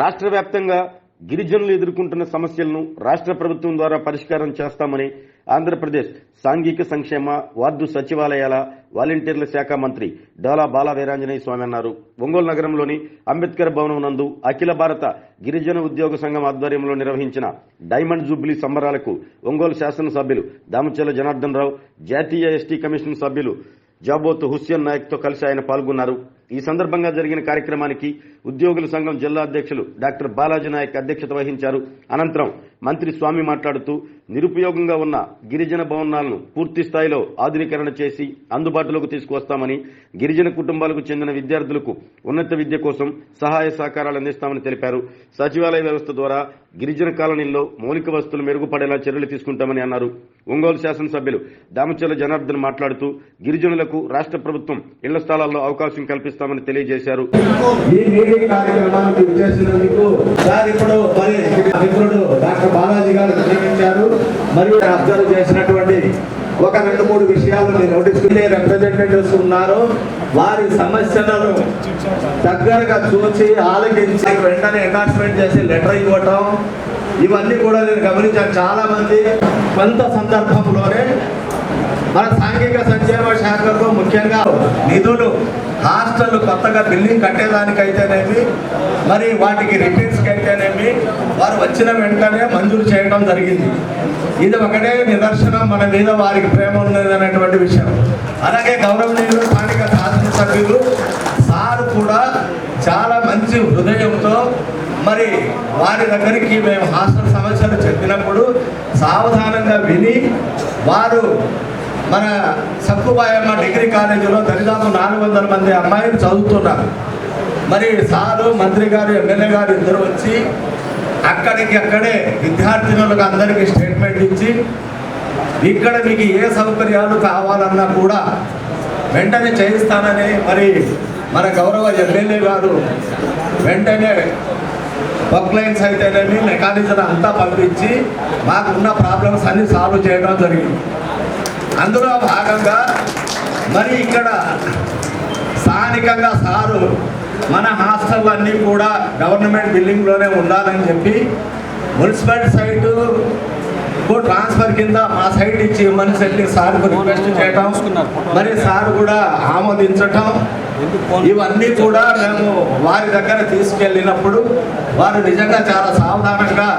రాష్ట్ర వ్యాప్తంగా గిరిజనులు ఎదుర్కొంటున్న సమస్యలను రాష్ట్ర ప్రభుత్వం ద్వారా పరిష్కారం చేస్తామని ఆంధ్రప్రదేశ్ సాంఘిక సంక్షేమ వార్డు సచివాలయాల వాలంటీర్ల శాఖ మంత్రి డోలా బాల వీరాంజనేయ స్వామి అన్నారు. ఒంగోలు నగరంలోని అంబేద్కర్ భవనం నందు అఖిల భారత గిరిజన ఉద్యోగ సంఘం ఆధ్వర్యంలో నిర్వహించిన డైమండ్ జూబ్లీ సంబరాలకు ఒంగోలు శాసనసభ్యులు దామచర్ల జనార్దన్ రావు, జాతీయ ఎస్టీ కమిషన్ సభ్యులు జాబోత్ హుస్సేన్ నాయక్ తో కలిసి ఆయన పాల్గొన్నారు. ఈ సందర్భంగా జరిగిన కార్యక్రమానికి ఉద్యోగుల సంఘం జిల్లా అధ్యక్షులు డాక్టర్ బాలాజీ నాయక్ అధ్యక్షత వహించారు. అనంతరం మంత్రి స్వామి మాట్లాడుతూ నిరుపయోగంగా ఉన్న గిరిజన భవనాలను పూర్తి స్థాయిలో ఆధునీకరణ చేసి అందుబాటులోకి తీసుకువస్తామని, గిరిజన కుటుంబాలకు చెందిన విద్యార్థులకు ఉన్నత విద్య కోసం సహాయ సహకారాలు అందిస్తామని తెలిపారు. సచివాలయ వ్యవస్థ ద్వారా గిరిజన కాలనీల్లో మౌలిక వసతులు మెరుగుపడేలా చర్యలు తీసుకుంటామని అన్నారు. ఒంగోలు శాసనసభ్యులు దామచర్ల జనార్దన్ మాట్లాడుతూ గిరిజనులకు రాష్ట్ర ప్రభుత్వం ఇళ్ల స్థలాల్లో అవకాశం కల్పిస్తామని తెలియజేశారు. డాక్టర్ బాలాజీ గారు నియమించారు. మరియు అబ్జర్వ్ చేసినటువంటి ఒక 2-3 విషయాలు నోటీస్ రిప్రజెంటేటివ్స్ ఉన్నారు. వారి సమస్యలను దగ్గరగా చూసి ఆలోచించి వెంటనే ఎన్హాన్స్మెంట్ చేసి లెటర్ ఇవ్వటం, ఇవన్నీ కూడా నేను గమనించాను. చాలా మంది కొంత సందర్భంలోనే మన సాంఘిక సంక్షేమ శాఖకు ముఖ్యంగా నిధులు హాస్టల్ కొత్తగా బిల్డింగ్ కట్టేదానికైతేనేమి, మరి వాటికి రిపేర్స్కి అయితేనేమి వారు వచ్చిన వెంటనే మంజూరు చేయడం జరిగింది. ఇది ఒకటే నిదర్శనం మన మీద వారికి ప్రేమ ఉన్నదనేటువంటి విషయం. అలాగే గౌరవనీయులు స్థానిక శాసనసభ్యులు సార్ కూడా చాలా మంచి హృదయంతో మరి వారి దగ్గరికి మేము హాస్టల్ సమస్యలు చెప్పినప్పుడు సావధానంగా విని వారు మన సక్కుబాయమ్మ డిగ్రీ కాలేజీలో దరిదాపు 400 మంది అమ్మాయిలు చదువుతున్నారు. మరి సారు, మంత్రి గారు, ఎమ్మెల్యే గారు ఇద్దరు వచ్చి అక్కడే విద్యార్థినులకు అందరికీ స్టేట్మెంట్ ఇచ్చి ఇక్కడ మీకు ఏ సౌకర్యాలు కావాలన్నా కూడా వెంటనే చేయిస్తానని మరి మన గౌరవ ఎమ్మెల్యే గారు వెంటనే వర్క్ లైన్స్ అయితేనేమి మెకానిజం అంతా పంపించి మాకున్న ప్రాబ్లమ్స్ అన్ని సాల్వ్ చేయడం జరిగింది. అందులో భాగంగా మరి ఇక్కడ స్థానికంగా సారు మన హాస్టల్ అన్నీ కూడా గవర్నమెంట్ బిల్డింగ్లోనే ఉండాలని చెప్పి మున్సిపల్ సైటు ట్రాన్స్ఫర్ కింద మా సైట్ ఇచ్చి ఇవ్వమని చెప్పి సార్కు రిక్వెస్ట్ చేయటం, మరి సార్ కూడా ఆమోదించటం, ఇవన్నీ కూడా మేము వారి దగ్గర తీసుకెళ్ళినప్పుడు వారు నిజంగా చాలా సావధానంగా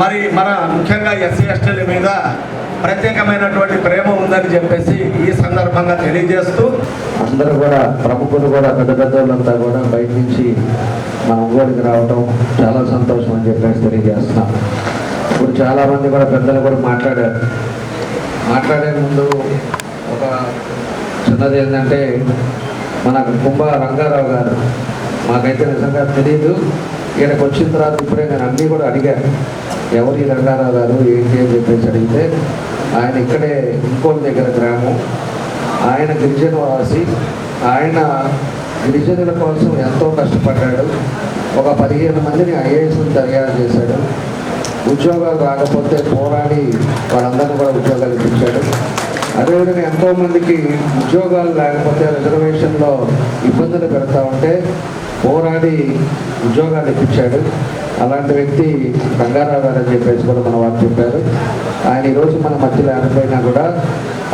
మరి మన ముఖ్యంగా ఎస్సీ ఎస్టీల మీద ప్రత్యేకమైనటువంటి ప్రేమ ఉందని చెప్పేసి ఈ సందర్భంగా తెలియజేస్తూ అందరూ కూడా ప్రముఖులు కూడా పెద్దలంతా కూడా బయట నుంచి మన ఒంగోలుకి రావటం చాలా సంతోషం అని చెప్పేసి తెలియజేస్తున్నాం. ఇప్పుడు చాలామంది కూడా పెద్దలు కూడా మాట్లాడే ముందు ఒక చిన్నది ఏంటంటే మన కుంభ రంగారావు గారు మాకైతే నిజంగా తెలియదు. ఈయనకు వచ్చిన తర్వాత ఇప్పుడే నేను అన్నీ కూడా అడిగాను, ఎవరు ఈ రంగారావు గారు ఏంటి అని చెప్పేసి అడిగితే ఆయన ఇక్కడే ఇంకోటి దగ్గర గ్రామం, ఆయన గిరిజన వాసి, ఆయన గిరిజనుల కోసం ఎంతో కష్టపడ్డాడు. ఒక 15 మందిని ఐఏఎస్ని తయారు చేశాడు. ఉద్యోగాలు రాకపోతే పోరాడి వాళ్ళందరినీ కూడా ఉద్యోగాలు ఇప్పించాడు. అదేవిధంగా ఎంతోమందికి ఉద్యోగాలు లేకపోతే రిజర్వేషన్లో ఇబ్బందులు పెడతా ఉంటే పోరాడి ఉద్యోగాలు ఇప్పించాడు. అలాంటి వ్యక్తి రంగారావు గారు అని చెప్పేసి కూడా మన వారు చెప్పారు. ఆయన ఈరోజు మన మధ్యలో ఆనిపోయినా కూడా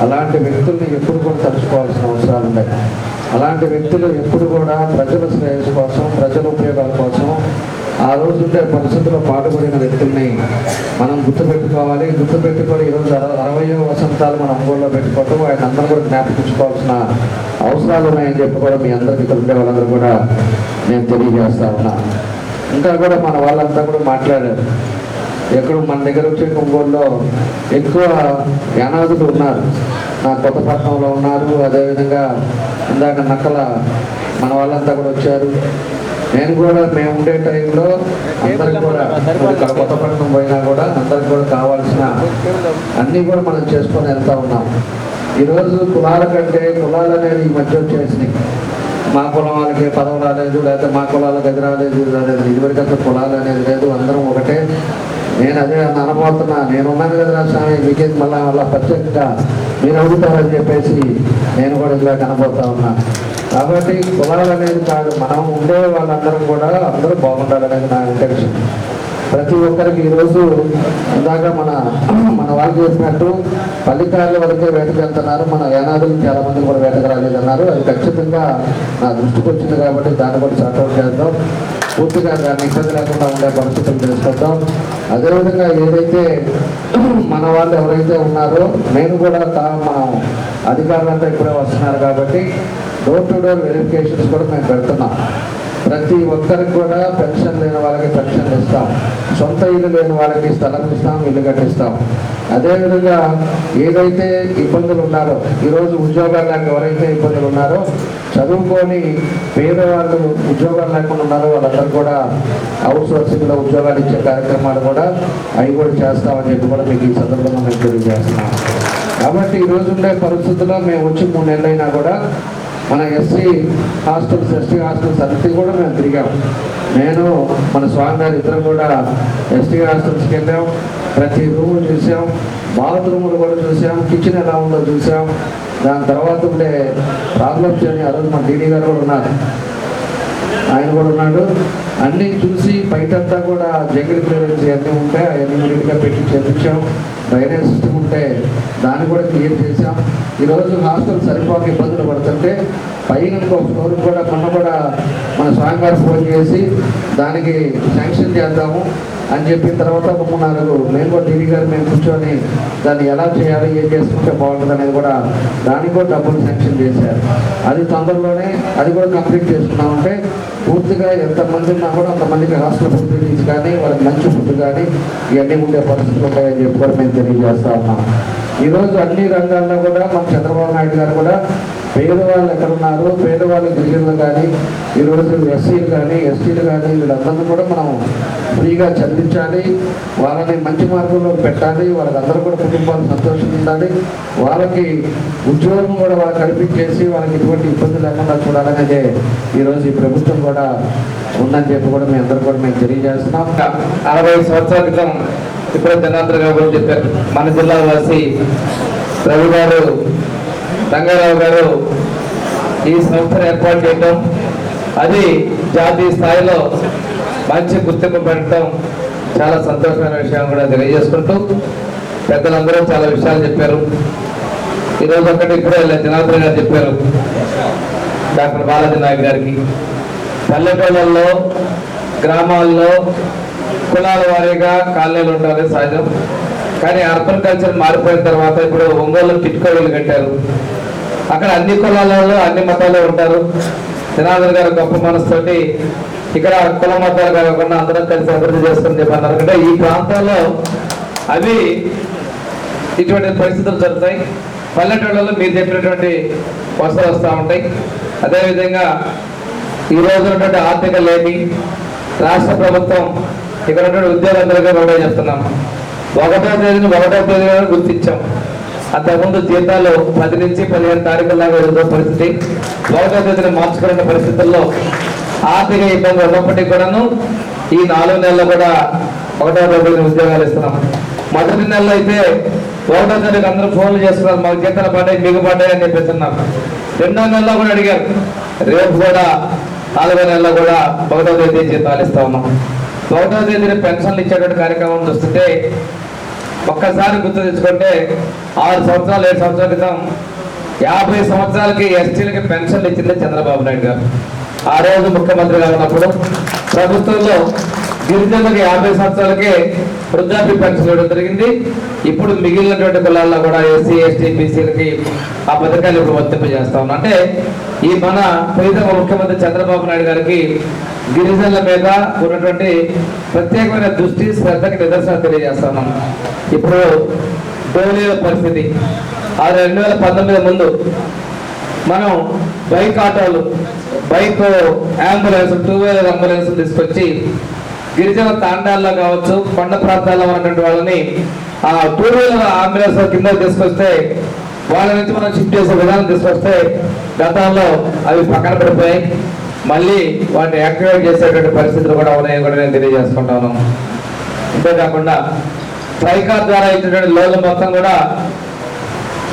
అలాంటి వ్యక్తుల్ని ఎప్పుడు కూడా తలుచుకోవాల్సిన అవసరాలు ఉన్నాయి. అలాంటి వ్యక్తులు ఎప్పుడు కూడా ప్రజల శ్రేయస్సు కోసం, ప్రజల ఉపయోగాల కోసం ఆ రోజు ఉండే పరిస్థితుల్లో పాటుపడిన వ్యక్తుల్ని మనం గుర్తుపెట్టుకోవాలి. గుర్తుపెట్టుకొని ఈరోజు 60వ వసంతాలు మన ఒంగోలులో పెట్టుకోవటం ఆయన అందరూ కూడా జ్ఞాపకించుకోవాల్సిన అవసరాలు ఉన్నాయని చెప్పి కూడా మీ అందరికీ ఇక్కడ ఉండే వాళ్ళందరూ కూడా నేను తెలియజేస్తా ఉన్నా. ఇంకా కూడా మన వాళ్ళంతా కూడా మాట్లాడారు. ఎక్కడ మన దగ్గర వచ్చే ఒంగోలులో ఎక్కువ యానాదులు ఉన్నారు, నా కొత్తపట్నంలో ఉన్నారు, అదేవిధంగా ఇందాక నక్కల మన వాళ్ళంతా కూడా వచ్చారు. నేను కూడా మేము ఉండే టైంలో అందరికి కూడా కొత్తపట్నం పోయినా కూడా అందరికి కూడా కావాల్సిన అన్నీ కూడా మనం చేసుకొని వెళ్తూ ఉన్నాం. ఈరోజు కులాల కంటే కులాలు అనేది ఈ మధ్య వచ్చేసినాయి. మా కులం వాళ్ళకి పదవి రాలేదు, లేకపోతే మా కులాలకు అది రాలేదు, ఇది రాలేదు. ఇదివరకంతా కులాలు అనేది లేదు, అందరం ఒకటే. నేను అదే అనబోతున్నా, నేనున్నాను కదా స్వామి, మీకేది మళ్ళా ప్రత్యేకంగా మీరు అడుగుతారని చెప్పేసి నేను కూడా ఇలా కనబోతా ఉన్నా. కాబట్టి కులాలు అనేది కాదు, మనం ఉండే వాళ్ళందరం కూడా అందరూ బాగుండాలనేది నా ఇంటెన్షన్. ప్రతి ఒక్కరికి ఈరోజు ఇందాక మన వాళ్ళు చేసినట్టు పల్లికాయల వరకే వేటకు వెళ్తున్నారు, మన ఏనాదులు చాలా మంది కూడా వేటకు రాలేదన్నారు. అది ఖచ్చితంగా నా దృష్టికి వచ్చింది కాబట్టి దాన్ని కూడా సార్ట్అవుట్ చేద్దాం, పూర్తిగా దాన్ని ఇబ్బంది లేకుండా ఉండే పరిస్థితులు తెలుసుకుంటాం. అదేవిధంగా ఏదైతే మన వాళ్ళు ఎవరైతే ఉన్నారో నేను కూడా మనం అధికారులంతా ఇప్పుడే వస్తున్నారు కాబట్టి డోర్ టు డోర్ వెరిఫికేషన్స్ కూడా మేము పెడుతున్నాం. ప్రతి ఒక్కరికి కూడా పెన్షన్ లేని వాళ్ళకి పెన్షన్ ఇస్తాం, సొంత ఇల్లు లేని వాళ్ళకి స్థలం ఇస్తాం, ఇల్లు కట్టిస్తాం. అదేవిధంగా ఏదైతే ఇబ్బందులు ఉన్నారో ఈరోజు ఉద్యోగాలు లేక ఎవరైతే ఇబ్బందులు ఉన్నారో, చదువుకొని పేదవాళ్ళు ఉద్యోగాలు లేకుండా ఉన్నారో వాళ్ళందరూ కూడా అవుట్ సోర్సింగ్లో ఉద్యోగాలు ఇచ్చే కార్యక్రమాలు కూడా అవి కూడా చేస్తామని చెప్పి కూడా మీకు ఈ సందర్భంగా మేము తెలియజేస్తున్నాం. కాబట్టి ఈరోజు ఉండే పరిస్థితుల్లో మేము వచ్చి 3 నెలలైనా కూడా మన ఎస్సీ హాస్టల్స్, ఎస్టీ హాస్టల్స్ అన్నిటి కూడా మేము తిరిగాం. నేను మన స్వామి గారు ఇద్దరు కూడా ఎస్టీ హాస్టల్స్కి వెళ్ళాం, ప్రతి రూమ్ చూసాం, బాత్రూములు కూడా చూసాం, కిచెన్ ఎలా ఉందో చూసాం. దాని తర్వాత ఉండే ప్రాబ్లమ్స్ అని ఆ రోజు మా డీడీ గారు కూడా ఉన్నారు, ఆయన కూడా ఉన్నాడు. అన్నీ చూసి బయటంతా కూడా జంగిల్ క్లియరెన్స్ అన్నీ ఉంటే అవన్నీ నీట్గా పెట్టి చేపించాం. డ్రైనేజ్ సిస్టమ్ ఉంటే దాన్ని కూడా క్లియర్ చేసాం. ఈరోజు హాస్టల్ సరిపోక ఇబ్బందులు పడుతుంటే పైన ఇంకొక ఫ్లోర్ కూడా మొన్న కూడా మన స్వామి గారు ఫోన్ చేసి దానికి శాంక్షన్ చేద్దాము అని చెప్పిన తర్వాత 3-4 మేము కూడా డీడీ గారు మేము కూర్చొని దాన్ని ఎలా చేయాలి, ఏం చేసుకుంటే బాగుంటుంది అనేది కూడా దానికి కూడా డబ్బులు శాంక్షన్ చేశారు. అది తొందరలోనే అది కూడా కంప్లీట్ చేసుకున్నామంటే పూర్తిగా ఎంతమంది ఉన్నా కూడా అంతమందికి హాస్టల్ ఫెసిలిటీస్ కానీ వాళ్ళకి మంచి ఫుడ్ కానీ ఇవన్నీ ఉండే పరిస్థితులు ఉంటాయని చెప్పి కూడా మేము తెలియజేస్తా ఉన్నాం. ఈరోజు అన్ని రంగాల్లో కూడా మన చంద్రబాబు నాయుడు గారు కూడా పేదవాళ్ళు ఎక్కడున్నారు, పేదవాళ్ళు గిరిజనులు కానీ ఈరోజు ఎస్సీలు కానీ ఎస్టీలు కానీ వీళ్ళందరినీ కూడా మనం ఫ్రీగా చదివించాలి, వాళ్ళని మంచి మార్గంలో పెట్టాలి, వాళ్ళందరూ కూడా కుటుంబాలు సంతోషంగా ఉండాలి, వాళ్ళకి ఉద్యోగం కూడా వాళ్ళకి కల్పించేసి వాళ్ళకి ఎటువంటి ఇబ్బంది లేకుండా చూడాలనేదే ఈరోజు ఈ ప్రభుత్వం కూడా ఉందని చెప్పి కూడా మీ అందరూ కూడా మేము తెలియజేస్తున్నాం. 60 సంవత్సరాల క్రితం ఇప్పుడు జనార్దన్ గారు కూడా చెప్పారు, మన జిల్లా వాసి రవి గారు, రంగారావు గారు ఈ సంస్థను ఏర్పాటు చేయడం, అది జాతీయ స్థాయిలో మంచి గుర్తింపు పెట్టడం చాలా సంతోషమైన విషయం కూడా తెలియజేసుకుంటూ పెద్దలందరూ చాలా విషయాలు చెప్పారు. ఈరోజు ఒకటి ఇప్పుడే జనార్దన్ గారు చెప్పారు, డాక్టర్ బాలాజీ నాయక్ గారికి పల్లెటూళ్ళల్లో గ్రామాల్లో కులాల వారీగా కాలనీలు ఉండాలి సహజం. కానీ అర్బన్ కల్చర్ మారిపోయిన తర్వాత ఇప్పుడు ఒంగోలు టిట్కోలు కట్టారు, అక్కడ అన్ని కులాలలో అన్ని మతాలు ఉంటారు. జనార్దన్ గారు గొప్ప మనసుతోటి ఇక్కడ కుల మతాలు కాకుండా అందరం కలిసి అభివృద్ధి చేసుకుని చెప్పారు. అంటే ఈ ప్రాంతాల్లో అవి ఇటువంటి పరిస్థితులు జరుగుతాయి. పల్లెటూళ్ళలో మీరు చెప్పినటువంటి వసతులు వస్తూ ఉంటాయి. అదేవిధంగా ఈ రోజు ఉన్నటువంటి ఆర్థిక లేమి రాష్ట్ర ప్రభుత్వం ఇక్కడ ఉన్నటువంటి ఉద్యోగులందరికీ కూడా చేస్తున్నాం. 1వ తేదీని గుర్తించాం. అంతకుముందు జీతాలు 10 నుంచి 15 తారీఖులాగా ఎదుర్కొన్న పరిస్థితి, 1వ తేదీని మార్చుకున్న పరిస్థితుల్లో ఆర్థిక ఇబ్బంది ఉన్నప్పటికీ కూడాను ఈ 4 నెలల్లో కూడా 1వ తేదీని ఉద్యోగాలు ఇస్తున్నాం. మొదటి నెలలో అయితే 1వ తేదీకి అందరూ ఫోన్లు చేస్తున్నారు, మాకు జీతాలు పడ్డాయి, మీకు పడ్డాయి అని చెప్పేస్తున్నాం. 2వ నెలలో కూడా అడిగారు, రేపు కూడా 4వ నెలలో కూడా 1వ తేదీ జీతాలు ఇస్తా ఉన్నాం. 1వ తేదీని పెన్షన్లు ఇచ్చేటువంటి కార్యక్రమం చూస్తుంటే ఒక్కసారి గుర్తు తెచ్చుకుంటే 6 సంవత్సరాలు 7 సంవత్సరాల క్రితం 50 సంవత్సరాలకి ఎస్టీలకి పెన్షన్లు ఇచ్చింది చంద్రబాబు నాయుడు గారు. ఆ రోజు ముఖ్యమంత్రిగా ఉన్నప్పుడు ప్రభుత్వంలో గిరిజనులకు 50 సంవత్సరాలకే వృద్ధాప్య పెన్షన్ ఇవ్వడం జరిగింది. ఇప్పుడు మిగిలినటువంటి కులాల్లో కూడా ఎస్సీ ఎస్టీ బీసీలకి ఆ పథకాలు ఇప్పుడు వర్తింపజేస్తా ఉన్నాం. అంటే ఈ మన ప్రీతమ ముఖ్యమంత్రి చంద్రబాబు నాయుడు గారికి గిరిజనుల మీద ఉన్నటువంటి ప్రత్యేకమైన దృష్టి శ్రద్ధకి నిదర్శనం తెలియజేస్తా ఉన్నాం. ఇప్పుడు డోలీల పరిస్థితి 2019 ముందు మనం బైక్ ఆటోలు, బైక్ అంబులెన్స్, 2 వీలర్ అంబులెన్స్ తీసుకొచ్చి గిరిజన తాండాల్లో కావచ్చు, కొండ ప్రాంతాల్లో ఉన్నటువంటి వాళ్ళని ఆ 2 వీలర్ అంబులెన్స్ కింద తీసుకొస్తే వాళ్ళ నుంచి మనం షిఫ్ట్ చేసే విధానం తీసుకొస్తే గతంలో అవి పక్కన పడిపోయాయి. మళ్ళీ వాటిని యాక్టివేట్ చేసేటువంటి పరిస్థితులు కూడా ఉన్నాయని కూడా నేను తెలియజేసుకుంటా ఉన్నాను. అంతేకాకుండా ట్రైకార్ ద్వారా ఇచ్చినటువంటి లోన్లు మొత్తం కూడా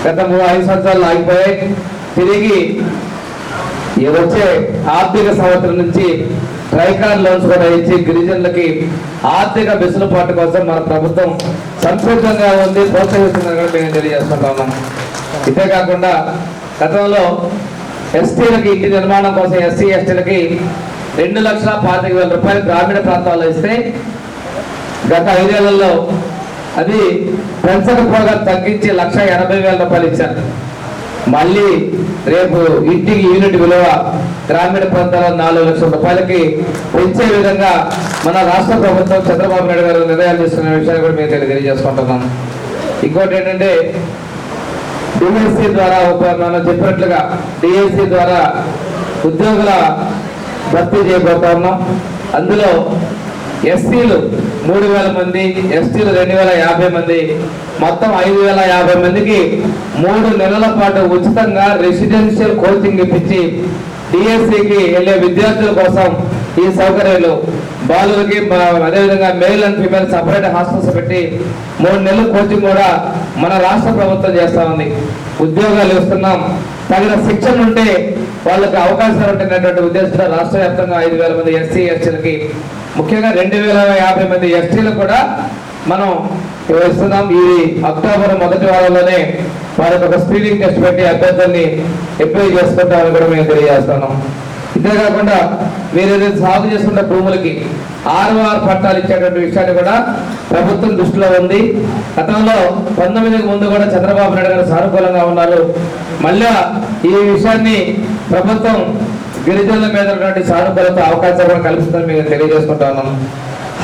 గత 5 సంవత్సరాలు ఆగిపోయాయి. తిరిగి ఈ వచ్చే ఆర్థిక సంవత్సరం నుంచి ట్రైకార్ లోన్స్ కూడా ఇచ్చి గిరిజనులకి ఆర్థిక వెసులుబాటు కోసం మన ప్రభుత్వం సంసిద్ధంగా ఉంది, ప్రోత్సహిస్తుందని కూడా మేము తెలియజేసుకుంటా ఉన్నాం. ఇదే కాకుండా గతంలో ఎస్టీలకి ఇంటి నిర్మాణం కోసం ఎస్సీ ఎస్టీలకి 2,25,000 రూపాయలు గ్రామీణ ప్రాంతాల్లో ఇస్తే గత 5 ఏళ్లలో అది పెంచకపోగా తగ్గించి 1,80,000 రూపాయలు ఇచ్చారు. మళ్ళీ రేపు ఇంటికి యూనిట్ విలువ గ్రామీణ ప్రాంతాల్లో 4 లక్షల రూపాయలకి పెంచే విధంగా మన రాష్ట్ర ప్రభుత్వం చంద్రబాబు నాయుడు గారు నిర్ణయాలు తీసుకున్న విషయాన్ని కూడా మేము తెలియజేసుకుంటున్నాం. ఇంకోటి ఏంటంటే డిఎస్సి ద్వారా మనం చెప్పినట్లుగా డిఎస్సి ద్వారా ఉద్యోగుల భర్తీ చేయబోతా ఉన్నాం. అందులో ఎస్సీలు 3,000 మంది, ఎస్టీలు 2,050 మంది, మొత్తం 5,050 మందికి 3 నెలల పాటు ఉచితంగా రెసిడెన్షియల్ కోచింగ్ ఇప్పించి డిఎస్సికి వెళ్ళే విద్యార్థుల కోసం ఈ సౌకర్యాలు బాలులకి అదేవిధంగా male and female separate hostels పెట్టి 3 నెలల కోచింగ్ కూడా మన రాష్ట్ర ప్రభుత్వం చేస్తా ఉంది. ఉద్యోగాలు ఇస్తున్నాం, తగిన శిక్షణ ఉంటే వాళ్ళకి అవకాశాలు ఉంటున్నటువంటి ఉద్దేశంతో రాష్ట్ర వ్యాప్తంగా 5,000 మంది ఎస్సీ ఎస్టీలకి, ముఖ్యంగా 2,050 మంది ఎస్టీలకు కూడా మనం ఇస్తున్నాం. ఈ అక్టోబర్ మొదటి వారంలోనే వారికి ఒక స్క్రీనింగ్ టెస్ట్ పెట్టి అభ్యర్థుల్ని ఎంపిక చేసుకుంటామని కూడా మేము తెలియజేస్తున్నాం. ఇదే కాకుండా మీరు ఏదైతే సాగు చేసుకున్న భూములకి 6 పట్టాలు ఇచ్చేటువంటి విషయాన్ని కూడా ప్రభుత్వం దృష్టిలో ఉంది. గతంలో 19కి ముందు కూడా చంద్రబాబు నాయుడు గారు సానుకూలంగా ఉన్నారు. మళ్ళా ఈ విషయాన్ని ప్రభుత్వం గిరిజనుల మీద ఉన్నటువంటి సానుకూలత అవకాశాలు కూడా కల్పిస్తుందని మేము తెలియజేసుకుంటా ఉన్నాం.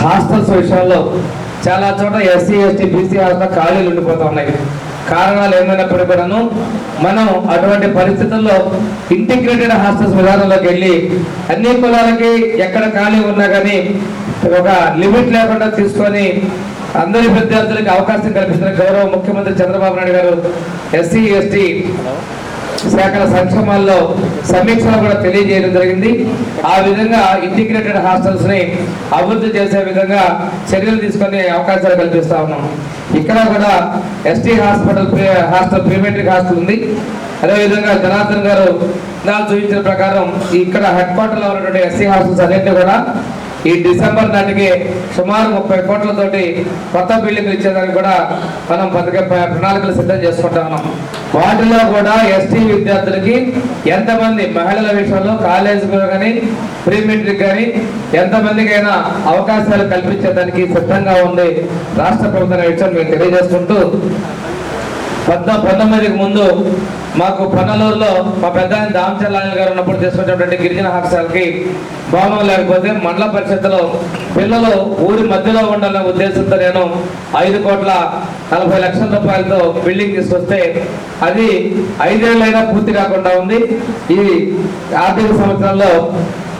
హాస్టల్స్ విషయంలో చాలా చోట్ల ఎస్సీ ఎస్టీ బీసీ హాస్టల్ ఖాళీలు ఉండిపోతా ఉన్నాయి. కారణాలు ఏమైనప్పటికీ కూడాను మనం అటువంటి పరిస్థితుల్లో ఇంటిగ్రేటెడ్ హాస్టల్స్ విధానంలోకి వెళ్ళి అన్ని కులాలకి ఎక్కడ ఖాళీ ఉన్నా కానీ ఒక లిమిట్ లేకుండా తీసుకొని అందరి విద్యార్థులకి అవకాశం కల్పిస్తున్న గౌరవ ముఖ్యమంత్రి చంద్రబాబు నాయుడు గారు ఎస్సీ ఎస్టీ శాఖల సంక్షేమాల్లో సమీక్షలో కూడా తెలియజేయడం జరిగింది. ఆ విధంగా ఇంటిగ్రేటెడ్ హాస్టల్స్ ని అభివృద్ధి చేసే విధంగా చర్యలు తీసుకునే అవకాశాలు కల్పిస్తా ఉన్నాం. ఇక్కడ కూడా ఎస్టీ హాస్టల్ ప్రీమెట్రిక్ హాస్టల్ ఉంది. అదేవిధంగా జనార్దన్ గారు నాకు చూపించిన ప్రకారం ఇక్కడ హెడ్ క్వార్టర్లో ఉన్నటువంటి ఎస్సీ హాస్టల్స్ అన్నింటినీ కూడా ఈ డిసెంబర్ నాటికి సుమారు 30 కోట్లతోటి కొత్త బిల్డింగ్లు ఇచ్చేదానికి కూడా మనం ప్రణాళికలు సిద్ధం చేసుకుంటా ఉన్నాం. వాటిలో కూడా ఎస్టీ విద్యార్థులకి ఎంతమంది మహిళల విషయంలో కాలేజీలో కానీ ప్రీ మెట్రిక్ కానీ ఎంతమందికైనా అవకాశాలు కల్పించేదానికి సిద్ధంగా ఉంది రాష్ట్ర ప్రభుత్వం విషయం మేము తెలియజేసుకుంటూ 19కి ముందు మాకు పన్నలూరులో మా పెద్ద ఆయన దామచర్లాల్ గారు ఉన్నప్పుడు తీసుకొచ్చినటువంటి గిరిజన హాస్టల్కి భవనం లేకపోతే మండల పరిషత్తులో పిల్లలు ఊరి మధ్యలో ఉండాలనే ఉద్దేశంతో నేను 5,40,00,000 రూపాయలతో బిల్డింగ్ తీసుకొస్తే అది 5 ఏళ్ళైనా పూర్తి కాకుండా ఉంది. ఈ ఆర్థిక సంవత్సరంలో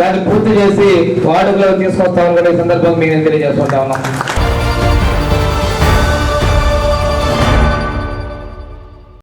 దాన్ని పూర్తి చేసి వార్డులో తీసుకొస్తామని కూడా ఈ సందర్భంగా మేము తెలియజేసుకుంటా ఉన్నాం.